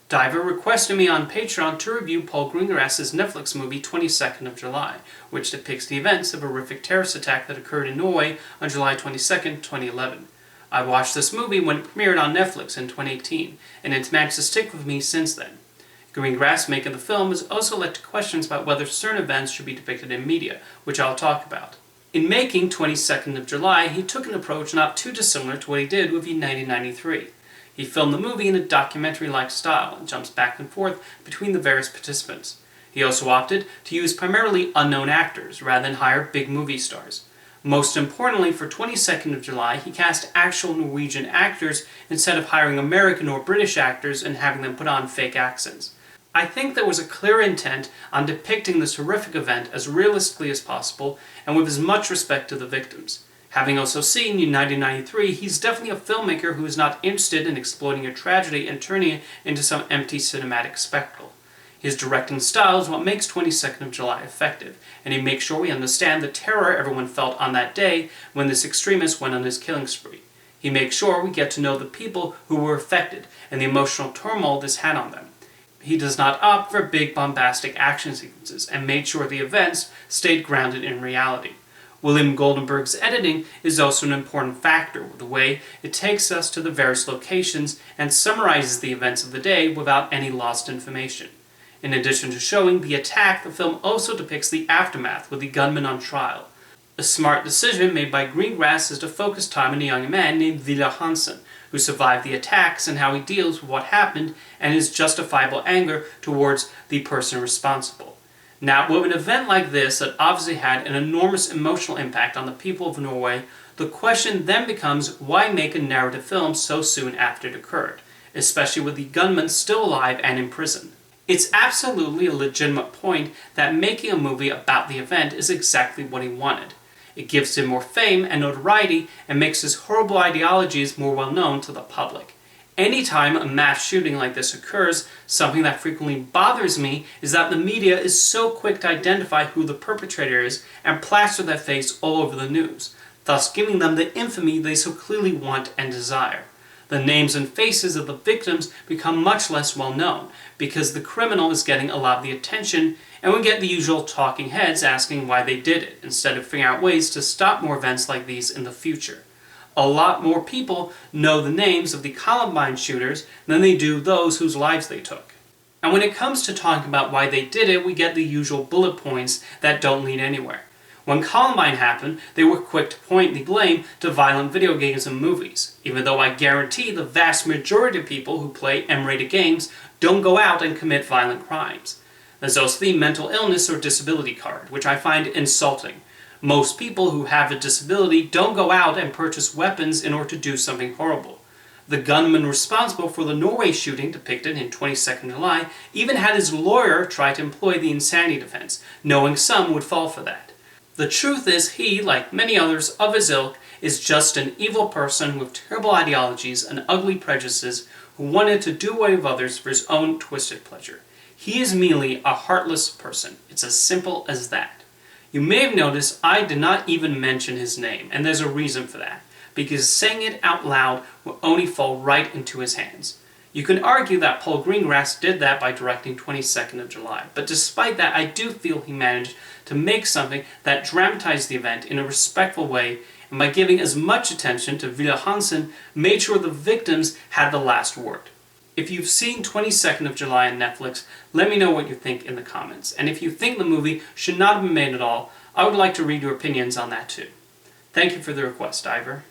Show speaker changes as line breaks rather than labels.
Diver requested me on Patreon to review Paul Greengrass's Netflix movie 22nd of July, which depicts the events of a horrific terrorist attack that occurred in Norway on July 22nd, 2011. I watched this movie when it premiered on Netflix in 2018, and it's managed to stick with me since then. Greengrass making the film has also led to questions about whether certain events should be depicted in media, which I'll talk about. In making 22nd of July, he took an approach not too dissimilar to what he did with 1993. He filmed the movie in a documentary-like style and jumps back and forth between the various participants. He also opted to use primarily unknown actors rather than hire big movie stars. Most importantly, for 22nd of July, he cast actual Norwegian actors instead of hiring American or British actors and having them put on fake accents. I think there was a clear intent on depicting this horrific event as realistically as possible and with as much respect to the victims. Having also seen 1993, he's definitely a filmmaker who is not interested in exploiting a tragedy and turning it into some empty cinematic spectacle. His directing style is what makes 22nd of July effective, and he makes sure we understand the terror everyone felt on that day when this extremist went on his killing spree. He makes sure we get to know the people who were affected and the emotional turmoil this had on them. He does not opt for big bombastic action sequences and made sure the events stayed grounded in reality. William Goldenberg's editing is also an important factor with the way it takes us to the various locations and summarizes the events of the day without any lost information. In addition to showing the attack, the film also depicts the aftermath with the gunman on trial. A smart decision made by Greengrass is to focus time on a young man named Viljar Hansen, who survived the attacks and how he deals with what happened and his justifiable anger towards the person responsible. Now, with an event like this that obviously had an enormous emotional impact on the people of Norway, the question then becomes why make a narrative film so soon after it occurred, especially with the gunman still alive and in prison. It's absolutely a legitimate point that making a movie about the event is exactly what he wanted. It gives him more fame and notoriety and makes his horrible ideologies more well known to the public. Anytime a mass shooting like this occurs, something that frequently bothers me is that the media is so quick to identify who the perpetrator is and plaster their face all over the news, thus giving them the infamy they so clearly want and desire. The names and faces of the victims become much less well known because the criminal is getting a lot of the attention, and we get the usual talking heads asking why they did it, instead of figuring out ways to stop more events like these in the future. A lot more people know the names of the Columbine shooters than they do those whose lives they took. And when it comes to talking about why they did it, we get the usual bullet points that don't lead anywhere. When Columbine happened, they were quick to point the blame to violent video games and movies, even though I guarantee the vast majority of people who play M-rated games don't go out and commit violent crimes. There's also the mental illness or disability card, which I find insulting. Most people who have a disability don't go out and purchase weapons in order to do something horrible. The gunman responsible for the Norway shooting depicted in 22nd July even had his lawyer try to employ the insanity defense, knowing some would fall for that. The truth is he, like many others of his ilk, is just an evil person with terrible ideologies and ugly prejudices who wanted to do away with others for his own twisted pleasure. He is merely a heartless person. It's as simple as that. You may have noticed I did not even mention his name, and there's a reason for that, because saying it out loud will only fall right into his hands. You can argue that Paul Greengrass did that by directing 22nd of July, but despite that I do feel he managed to make something that dramatized the event in a respectful way, and by giving as much attention to Viljar Hansen, made sure the victims had the last word. If you've seen 22nd of July on Netflix, let me know what you think in the comments. And if you think the movie should not have been made at all, I would like to read your opinions on that too. Thank you for the request, Diver.